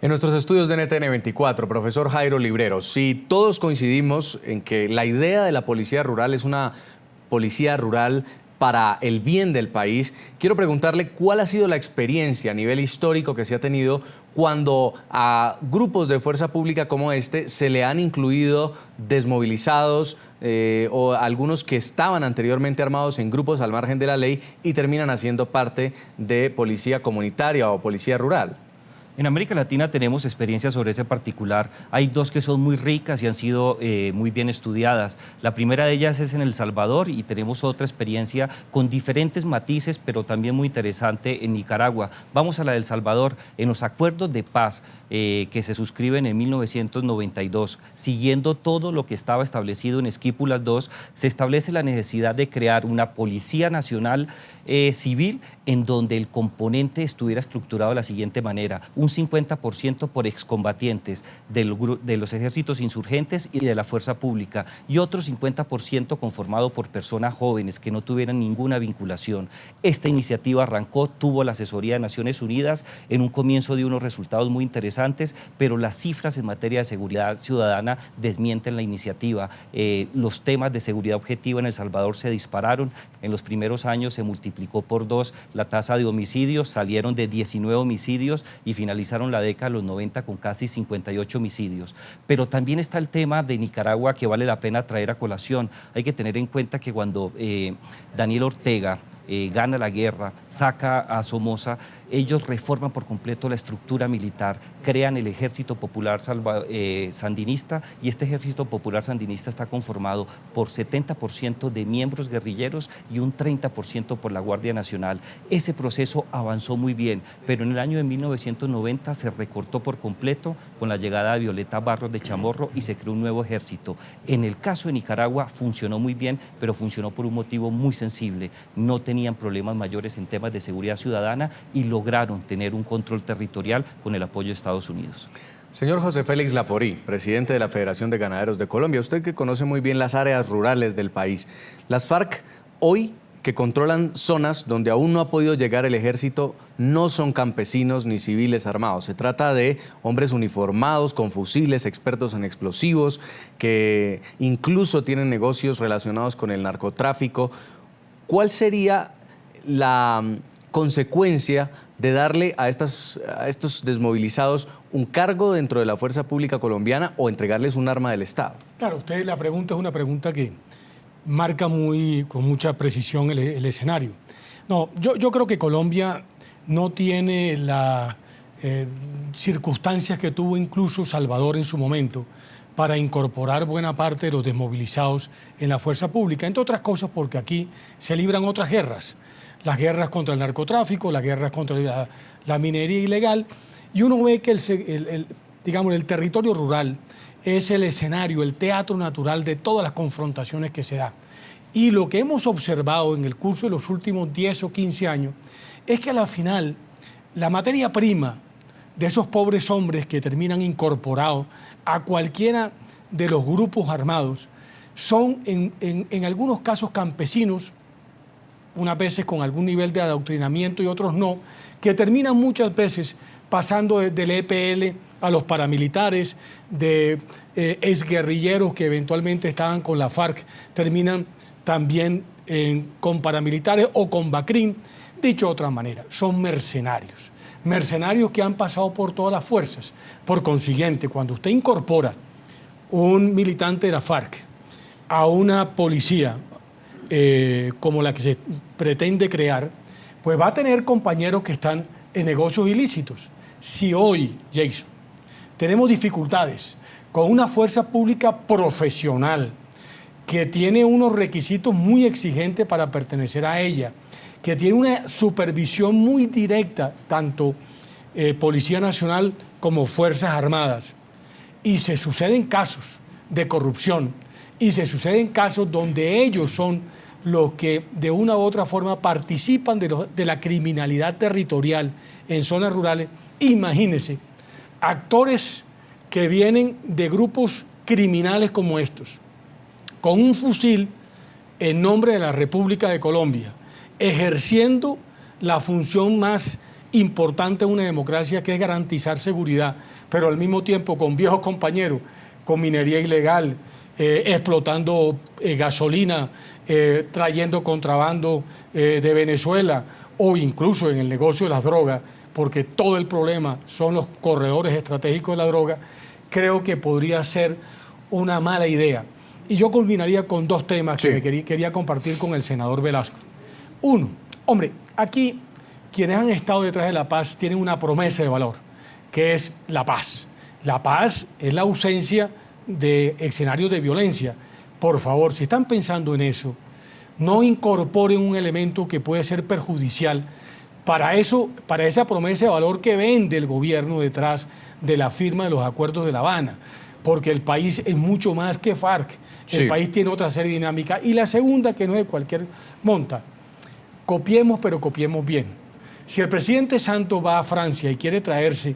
En nuestros estudios de NTN 24, profesor Jairo Librero, si todos coincidimos en que la idea de la policía rural es una policía rural para el bien del país, quiero preguntarle cuál ha sido la experiencia a nivel histórico que se ha tenido cuando a grupos de fuerza pública como este se le han incluido desmovilizados o algunos que estaban anteriormente armados en grupos al margen de la ley y terminan haciendo parte de policía comunitaria o policía rural. En América Latina tenemos experiencias sobre ese particular. Hay dos que son muy ricas y han sido muy bien estudiadas. La primera de ellas es en El Salvador y tenemos otra experiencia con diferentes matices, pero también muy interesante en Nicaragua. Vamos a la de El Salvador. En los acuerdos de paz que se suscriben en 1992, siguiendo todo lo que estaba establecido en Esquípulas II, se establece la necesidad de crear una policía nacional civil en donde el componente estuviera estructurado de la siguiente manera: un 50% por excombatientes de los ejércitos insurgentes y de la fuerza pública y otro 50% conformado por personas jóvenes que no tuvieran ninguna vinculación. Esta iniciativa arrancó, tuvo la asesoría de Naciones Unidas, en un comienzo dio unos resultados muy interesantes, pero las cifras en materia de seguridad ciudadana desmienten la iniciativa. Los temas de seguridad objetiva en El Salvador se dispararon. En los primeros años se multiplicó por 2 la tasa de homicidios, salieron de 19 homicidios y finalizaron la década de los 90 con casi 58 homicidios. Pero también está el tema de Nicaragua que vale la pena traer a colación. Hay que tener en cuenta que cuando Daniel Ortega gana la guerra, saca a Somoza, ellos reforman por completo la estructura militar, crean el Ejército Popular Sandinista, y este Ejército Popular Sandinista está conformado por 70% de miembros guerrilleros y un 30% por la Guardia Nacional. Ese proceso avanzó muy bien, pero en el año de 1990 se recortó por completo con la llegada de Violeta Barros de Chamorro y se creó un nuevo ejército. En el caso de Nicaragua funcionó muy bien, pero funcionó por un motivo muy sensible. No tenían problemas mayores en temas de seguridad ciudadana y lograron tener un control territorial con el apoyo de Estados Unidos. Señor José Félix Laforí, presidente de la Federación de Ganaderos de Colombia, usted que conoce muy bien las áreas rurales del país, las FARC hoy que controlan zonas donde aún no ha podido llegar el ejército, no son campesinos ni civiles armados. Se trata de hombres uniformados, con fusiles, expertos en explosivos, que incluso tienen negocios relacionados con el narcotráfico. ¿Cuál sería la consecuencia de darle a estos desmovilizados un cargo dentro de la fuerza pública colombiana o entregarles un arma del Estado? Claro, la pregunta es una pregunta que marca con mucha precisión el escenario. No, yo creo que Colombia no tiene las circunstancias que tuvo incluso Salvador en su momento para incorporar buena parte de los desmovilizados en la fuerza pública, entre otras cosas porque aquí se libran otras guerras, las guerras contra el narcotráfico, las guerras contra la minería ilegal, y uno ve que el territorio rural es el escenario, el teatro natural de todas las confrontaciones que se dan. Y lo que hemos observado en el curso de los últimos 10 o 15 años es que a la final la materia prima de esos pobres hombres que terminan incorporados a cualquiera de los grupos armados son en algunos casos campesinos, unas veces con algún nivel de adoctrinamiento y otros no, que terminan muchas veces pasando del EPL a los paramilitares, de exguerrilleros que eventualmente estaban con la FARC, terminan también con paramilitares o con BACRIM. Dicho de otra manera, son mercenarios. Mercenarios que han pasado por todas las fuerzas. Por consiguiente, cuando usted incorpora un militante de la FARC a una policía como la que se pretende crear, pues va a tener compañeros que están en negocios ilícitos. Si hoy, Jason, tenemos dificultades con una fuerza pública profesional que tiene unos requisitos muy exigentes para pertenecer a ella, que tiene una supervisión muy directa, tanto Policía Nacional como Fuerzas Armadas, y se suceden casos de corrupción, y se suceden casos donde ellos son los que de una u otra forma participan de la criminalidad territorial en zonas rurales. Imagínense, actores que vienen de grupos criminales como estos, con un fusil en nombre de la República de Colombia, ejerciendo la función más importante en una democracia, que es garantizar seguridad, pero al mismo tiempo con viejos compañeros, con minería ilegal, explotando gasolina, trayendo contrabando de Venezuela, o incluso en el negocio de las drogas, porque todo el problema son los corredores estratégicos de la droga, creo que podría ser una mala idea. Y yo culminaría con dos temas que quería compartir con el senador Velasco. Uno, hombre, aquí quienes han estado detrás de la paz tienen una promesa de valor, que es la paz. La paz es la ausencia de escenarios de violencia. Por favor, si están pensando en eso, no incorporen un elemento que puede ser perjudicial para esa promesa de valor que vende el gobierno detrás de la firma de los acuerdos de La Habana, porque el país es mucho más que FARC, el país tiene otra serie de dinámicas. Y la segunda, que no es de cualquier monta, copiemos, pero copiemos bien. Si el presidente Santos va a Francia y quiere traerse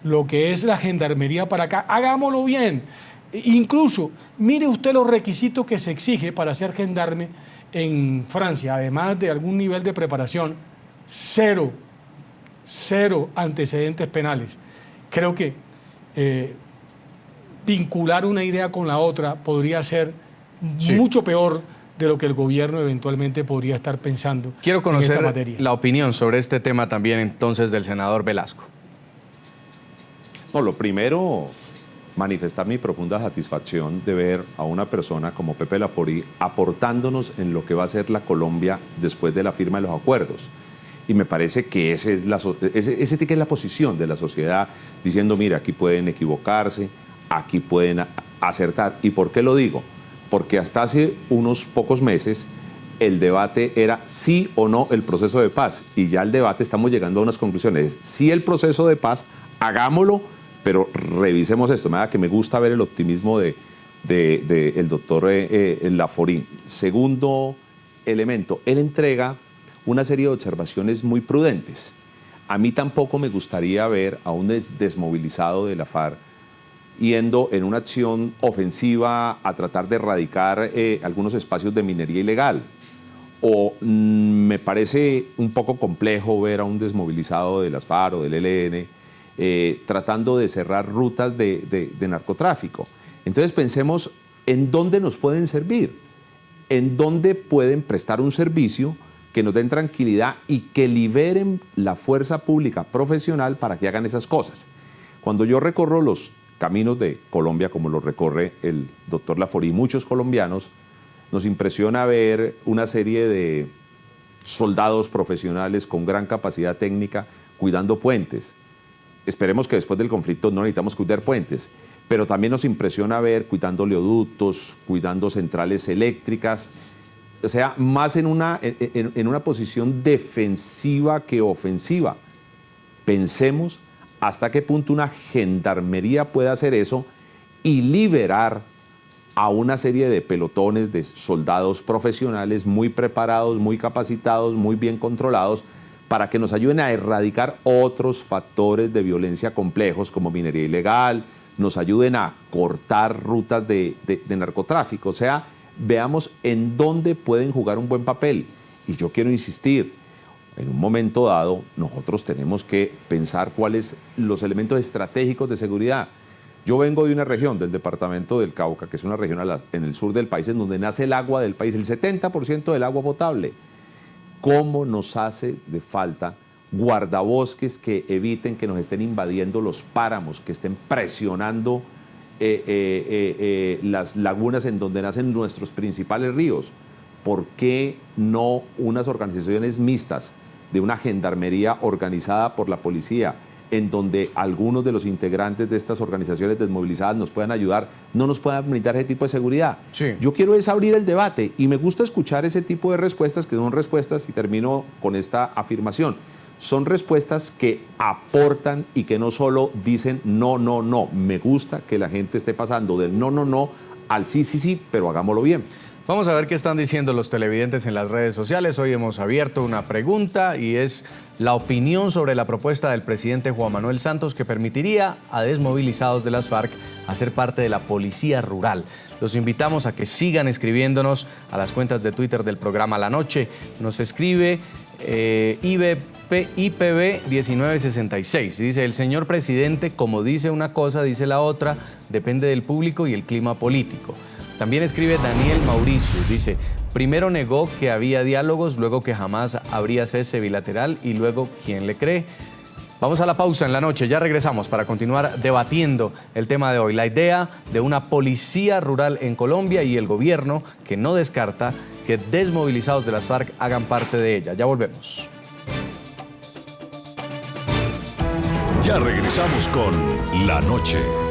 lo que es la gendarmería para acá, hagámoslo bien. Incluso, mire usted los requisitos que se exige para ser gendarme en Francia, además de algún nivel de preparación, cero antecedentes penales. Creo que vincular una idea con la otra podría ser mucho peor de lo que el gobierno eventualmente podría estar pensando. Quiero conocer en esta materia. la opinión sobre este tema también entonces del senador Velasco. No, lo primero, manifestar mi profunda satisfacción de ver a una persona como Pepe Laforí aportándonos en lo que va a ser la Colombia después de la firma de los acuerdos. Y me parece que esa es la posición de la sociedad, diciendo, mira, aquí pueden equivocarse, aquí pueden acertar. ¿Y por qué lo digo? Porque hasta hace unos pocos meses el debate era sí o no el proceso de paz. Y ya el debate estamos llegando a unas conclusiones. Sí el proceso de paz, hagámoslo, pero revisemos esto. Me da que me gusta ver el optimismo del doctor Laforí. Segundo elemento, él entrega una serie de observaciones muy prudentes. A mí tampoco me gustaría ver a un desmovilizado de la FARC yendo en una acción ofensiva a tratar de erradicar algunos espacios de minería ilegal. O me parece un poco complejo ver a un desmovilizado de las FARC o del ELN tratando de cerrar rutas de narcotráfico. Entonces pensemos en dónde nos pueden servir, en dónde pueden prestar un servicio que nos den tranquilidad y que liberen la fuerza pública profesional para que hagan esas cosas. Cuando yo recorro los caminos de Colombia, como lo recorre el doctor Laforí, muchos colombianos, nos impresiona ver una serie de soldados profesionales con gran capacidad técnica cuidando puentes. Esperemos que después del conflicto no necesitamos cuidar puentes, pero también nos impresiona ver cuidando oleoductos, cuidando centrales eléctricas, o sea, más en una posición defensiva que ofensiva. Pensemos hasta qué punto una gendarmería puede hacer eso y liberar a una serie de pelotones de soldados profesionales muy preparados, muy capacitados, muy bien controlados, para que nos ayuden a erradicar otros factores de violencia complejos como minería ilegal, nos ayuden a cortar rutas de narcotráfico. O sea, veamos en dónde pueden jugar un buen papel. Y yo quiero insistir, en un momento dado nosotros tenemos que pensar cuáles son los elementos estratégicos de seguridad. Yo vengo de una región, del departamento del Cauca, que es una región en el sur del país, en donde nace el agua del país, el 70% del agua potable. ¿Cómo nos hace de falta guardabosques que eviten que nos estén invadiendo los páramos, que estén presionando las lagunas en donde nacen nuestros principales ríos? ¿Por qué no unas organizaciones mixtas de una gendarmería organizada por la policía, en donde algunos de los integrantes de estas organizaciones desmovilizadas nos puedan ayudar, no nos puedan brindar ese tipo de seguridad? Sí. Yo quiero es abrir el debate y me gusta escuchar ese tipo de respuestas, que son respuestas, y termino con esta afirmación, son respuestas que aportan y que no solo dicen no, no, no. Me gusta que la gente esté pasando del no, no, no al sí, sí, sí, pero hagámoslo bien. Vamos a ver qué están diciendo los televidentes en las redes sociales. Hoy hemos abierto una pregunta y es la opinión sobre la propuesta del presidente Juan Manuel Santos que permitiría a desmovilizados de las FARC hacer parte de la policía rural. Los invitamos a que sigan escribiéndonos a las cuentas de Twitter del programa La Noche. Nos escribe Ibe IPB 1966. Dice, el señor presidente, como dice una cosa, dice la otra, depende del público y el clima político. También escribe Daniel Mauricio, dice, primero negó que había diálogos, luego que jamás habría cese bilateral y luego, ¿quién le cree? Vamos a la pausa en la noche, ya regresamos para continuar debatiendo el tema de hoy, la idea de una policía rural en Colombia y el gobierno que no descarta que desmovilizados de las FARC hagan parte de ella. Ya volvemos. Ya regresamos con La Noche.